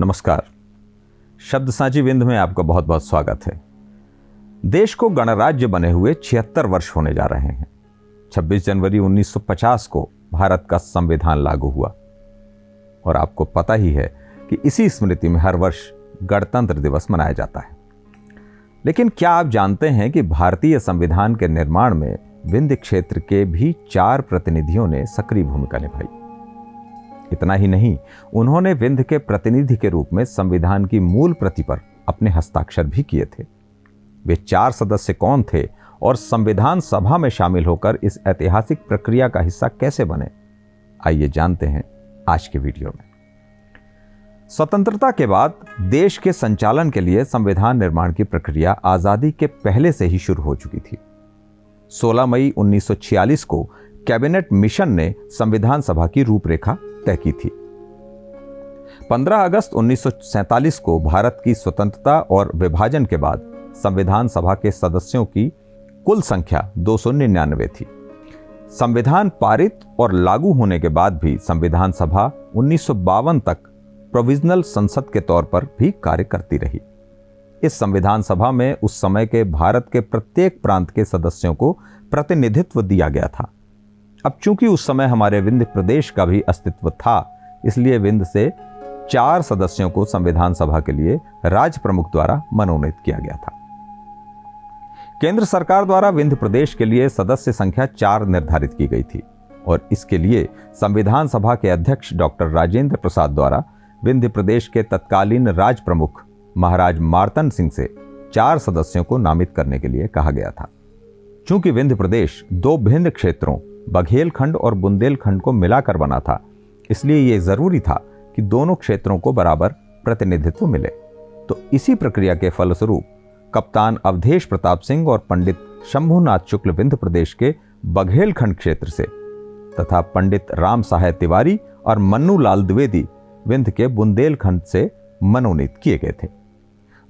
नमस्कार। शब्द साझी विंध्य में आपका बहुत बहुत स्वागत है। देश को गणराज्य बने हुए 76 वर्ष होने जा रहे हैं। 26 जनवरी 1950 को भारत का संविधान लागू हुआ और आपको पता ही है कि इसी स्मृति में हर वर्ष गणतंत्र दिवस मनाया जाता है। लेकिन क्या आप जानते हैं कि भारतीय संविधान के निर्माण में विंध्य क्षेत्र के भी 4 प्रतिनिधियों ने सक्रिय भूमिका निभाई। इतना ही नहीं, उन्होंने विंध्य के प्रतिनिधि के रूप में संविधान की मूल प्रति पर अपने हस्ताक्षर भी किए थे। वे 4 सदस्य कौन थे और संविधान सभा में शामिल होकर इस ऐतिहासिक प्रक्रिया का हिस्सा कैसे बने, आइए जानते हैं आज के वीडियो में। स्वतंत्रता के बाद देश के संचालन के लिए संविधान निर्माण की प्रक्रिया आजादी के पहले से ही शुरू हो चुकी थी। 16 मई 1946 को कैबिनेट मिशन ने संविधान सभा की रूपरेखा तय की थी। 15 अगस्त 1947 को भारत की स्वतंत्रता और विभाजन के बाद संविधान सभा के सदस्यों की कुल संख्या 299 थी। संविधान पारित और लागू होने के बाद भी संविधान सभा 1952 तक प्रोविजनल संसद के तौर पर भी कार्य करती रही। इस संविधान सभा में उस समय के भारत के प्रत्येक प्रांत के सदस्यों को प्रतिनिधित्व दिया गया था। अब चूंकि उस समय हमारे विंध्य प्रदेश का भी अस्तित्व था, इसलिए विंध्य से 4 सदस्यों को संविधान सभा के लिए राज्य प्रमुख द्वारा मनोनीत किया गया था। केंद्र सरकार द्वारा विंध्य प्रदेश के लिए सदस्य संख्या 4 निर्धारित की गई थी और इसके लिए संविधान सभा के अध्यक्ष डॉक्टर राजेंद्र प्रसाद द्वारा विंध्य प्रदेश के तत्कालीन राज्य प्रमुख महाराज मार्तंड सिंह से 4 सदस्यों को नामित करने के लिए कहा गया था। चूंकि विंध्य प्रदेश 2 भिन्न क्षेत्रों बघेलखंड और बुंदेलखंड को मिलाकर बना था, इसलिए यह जरूरी था कि दोनों क्षेत्रों को बराबर प्रतिनिधित्व मिले। तो इसी प्रक्रिया के फलस्वरूप कप्तान अवधेश प्रताप सिंह और पंडित शंभुनाथ शुक्ल विंध्य प्रदेश के बघेलखंड क्षेत्र से तथा पंडित राम सहाय तिवारी और मन्नू लाल द्विवेदी विंध्य के बुंदेलखंड से मनोनीत किए गए थे।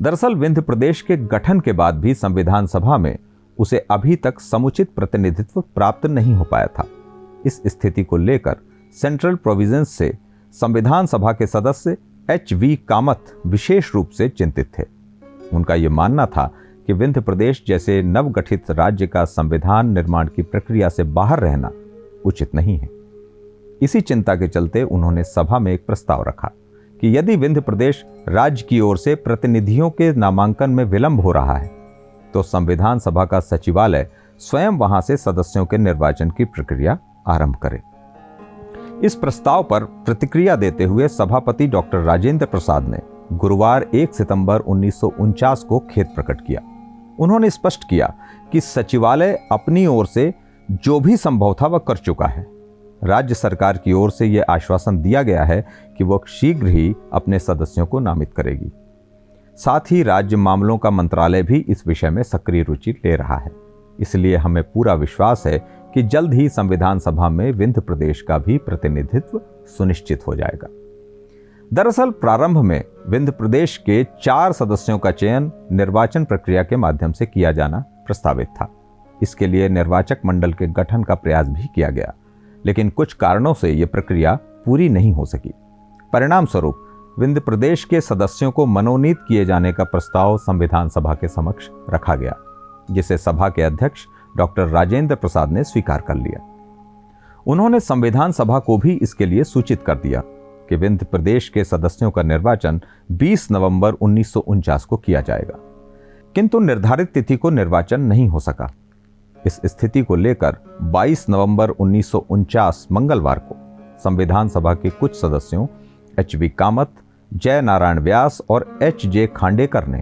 दरअसल विंध्य प्रदेश के गठन के बाद भी संविधान सभा में उसे अभी तक समुचित प्रतिनिधित्व प्राप्त नहीं हो पाया था। इस स्थिति को लेकर सेंट्रल प्रोविजंस से संविधान सभा के सदस्य HV कामत विशेष रूप से चिंतित थे। उनका यह मानना था कि विंध्य प्रदेश जैसे नवगठित राज्य का संविधान निर्माण की प्रक्रिया से बाहर रहना उचित नहीं है। इसी चिंता के चलते उन्होंने सभा में एक प्रस्ताव रखा कि यदि विंध्य प्रदेश राज्य की ओर से प्रतिनिधियों के नामांकन में विलंब हो रहा है तो संविधान सभा का सचिवालय स्वयं वहां से सदस्यों के निर्वाचन की प्रक्रिया आरंभ करे। इस प्रस्ताव पर प्रतिक्रिया देते हुए सभापति डॉक्टर राजेंद्र प्रसाद ने गुरुवार 1 सितंबर 1949 को खेद प्रकट किया। उन्होंने स्पष्ट किया कि सचिवालय अपनी ओर से जो भी संभव था वह कर चुका है। राज्य सरकार की ओर से यह आश्वासन दिया गया है कि वह शीघ्र ही अपने सदस्यों को नामित करेगी। साथ ही राज्य मामलों का मंत्रालय भी इस विषय में सक्रिय रुचि ले रहा है। इसलिए हमें पूरा विश्वास है कि जल्द ही संविधान सभा में विंध्य प्रदेश का भी प्रतिनिधित्व सुनिश्चित हो जाएगा। दरअसल प्रारंभ में विंध्य प्रदेश के 4 सदस्यों का चयन निर्वाचन प्रक्रिया के माध्यम से किया जाना प्रस्तावित था। इसके लिए निर्वाचक मंडल के गठन का प्रयास भी किया गया, लेकिन कुछ कारणों से यह प्रक्रिया पूरी नहीं हो सकी। परिणाम स्वरूप विंध्य प्रदेश के सदस्यों को मनोनीत किए जाने का प्रस्ताव संविधान सभा के समक्ष रखा गया, जिसे सभा के अध्यक्ष डॉक्टर राजेंद्र प्रसाद ने स्वीकार कर लिया। उन्होंने संविधान सभा को भी इसके लिए सूचित कर दिया कि विंध्य प्रदेश के सदस्यों का निर्वाचन 20 नवंबर 1949 को किया जाएगा, किंतु निर्धारित तिथि को निर्वाचन नहीं हो सका। इस स्थिति को लेकर 22 नवंबर 1949 मंगलवार को संविधान सभा के कुछ सदस्यों HV कामत, जय नारायण व्यास और HJ खांडेकर ने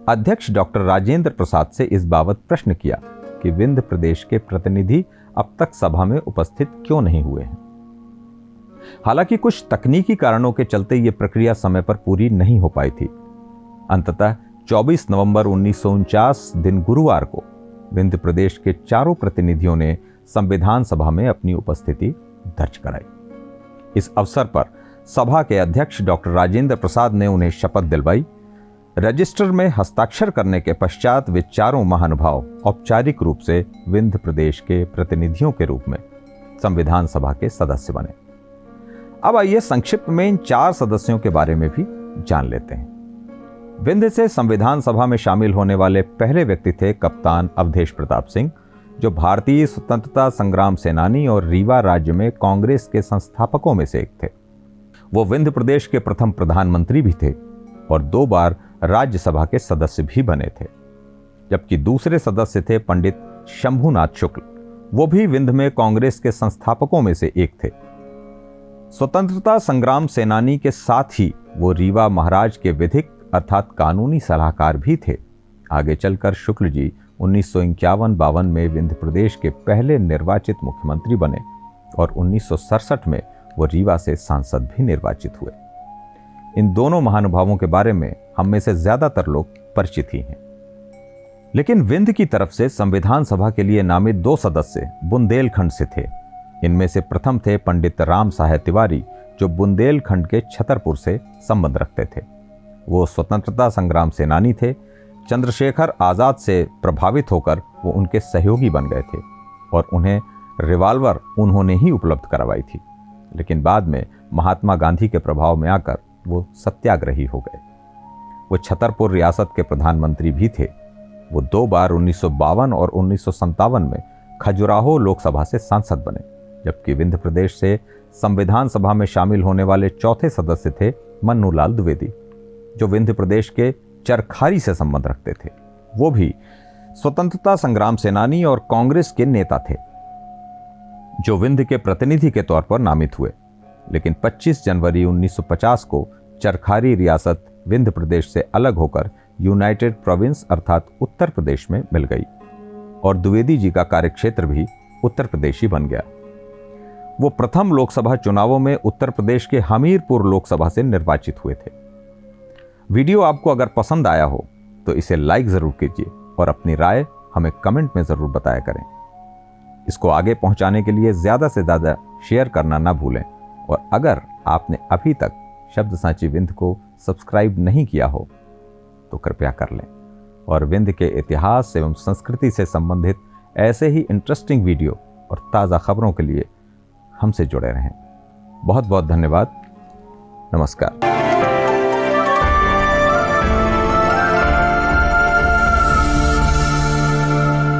अध्यक्ष डॉक्टर राजेंद्र प्रसाद से इस बाबत प्रश्न किया कि विंध्य प्रदेश के प्रतिनिधि अब तक सभा में उपस्थित क्यों नहीं हुए हैं। हालांकि कुछ तकनीकी कारणों के चलते यह प्रक्रिया समय पर पूरी नहीं हो पाई थी। अंततः 24 नवंबर 1949 दिन गुरुवार को विंध्य प्रदेश के 4 प्रतिनिधियों ने संविधान सभा में अपनी उपस्थिति दर्ज कराई। इस अवसर पर सभा के अध्यक्ष डॉक्टर राजेंद्र प्रसाद ने उन्हें शपथ दिलवाई। रजिस्टर में हस्ताक्षर करने के पश्चात वे 4 महानुभाव औपचारिक रूप से विंध्य प्रदेश के प्रतिनिधियों के रूप में संविधान सभा के सदस्य बने। अब आइए संक्षिप्त में इन 4 सदस्यों के बारे में भी जान लेते हैं। विंध्य से संविधान सभा में शामिल होने वाले पहले व्यक्ति थे कप्तान अवधेश प्रताप सिंह, जो भारतीय स्वतंत्रता संग्राम सेनानी और रीवा राज्य में कांग्रेस के संस्थापकों में से एक थे। वो विंध्य प्रदेश के प्रथम प्रधानमंत्री भी थे और 2 बार राज्यसभा के सदस्य भी बने थे। जबकि दूसरे सदस्य थे पंडित शंभुनाथ शुक्ल, वो भी विंध्य में कांग्रेस के संस्थापकों में से एक थे। स्वतंत्रता संग्राम सेनानी के साथ ही वो रीवा महाराज के विधिक अर्थात कानूनी सलाहकार भी थे। आगे चलकर शुक्ल जी 1951-52 में विंध्य प्रदेश के पहले निर्वाचित मुख्यमंत्री बने और 1967 में वो रीवा से सांसद भी निर्वाचित हुए। इन दोनों महानुभावों के बारे में हम में से ज्यादातर लोग परिचित ही हैं। लेकिन विंध्य की तरफ से संविधान सभा के लिए नामित 2 सदस्य बुंदेलखंड से थे। इनमें से प्रथम थे पंडित राम साहेब तिवारी, जो बुंदेलखंड के छतरपुर से संबंध रखते थे। वो स्वतंत्रता संग्राम सेनानी थे। चंद्रशेखर आजाद से प्रभावित होकर वो उनके सहयोगी बन गए थे और उन्हें रिवाल्वर उन्होंने ही उपलब्ध करवाई थी। लेकिन बाद में महात्मा गांधी के प्रभाव में आकर वो सत्याग्रही हो गए। वो छतरपुर रियासत के प्रधानमंत्री भी थे। वो 2 बार 1952 और 1957 में खजुराहो लोकसभा से सांसद बने। जबकि विंध्य प्रदेश से संविधान सभा में शामिल होने वाले चौथे सदस्य थे मन्नूलाल द्विवेदी, जो विंध्य प्रदेश के चरखारी से संबंध रखते थे। वो भी स्वतंत्रता संग्राम सेनानी और कांग्रेस के नेता थे, जो विंध्य के प्रतिनिधि के तौर पर नामित हुए। लेकिन 25 जनवरी 1950 को चरखारी रियासत विंध्य प्रदेश से अलग होकर यूनाइटेड प्रोविंस अर्थात उत्तर प्रदेश में मिल गई और द्विवेदी जी का कार्यक्षेत्र भी उत्तर प्रदेश ही बन गया। वो प्रथम लोकसभा चुनावों में उत्तर प्रदेश के हमीरपुर लोकसभा से निर्वाचित हुए थे। वीडियो आपको अगर पसंद आया हो तो इसे लाइक जरूर कीजिए और अपनी राय हमें कमेंट में जरूर बताया करें। इसको आगे पहुंचाने के लिए ज्यादा से ज्यादा शेयर करना ना भूलें और अगर आपने अभी तक शब्द सांची विंध्य को सब्सक्राइब नहीं किया हो तो कृपया कर लें और विंध्य के इतिहास एवं संस्कृति से संबंधित ऐसे ही इंटरेस्टिंग वीडियो और ताज़ा खबरों के लिए हमसे जुड़े रहें। बहुत बहुत धन्यवाद। नमस्कार।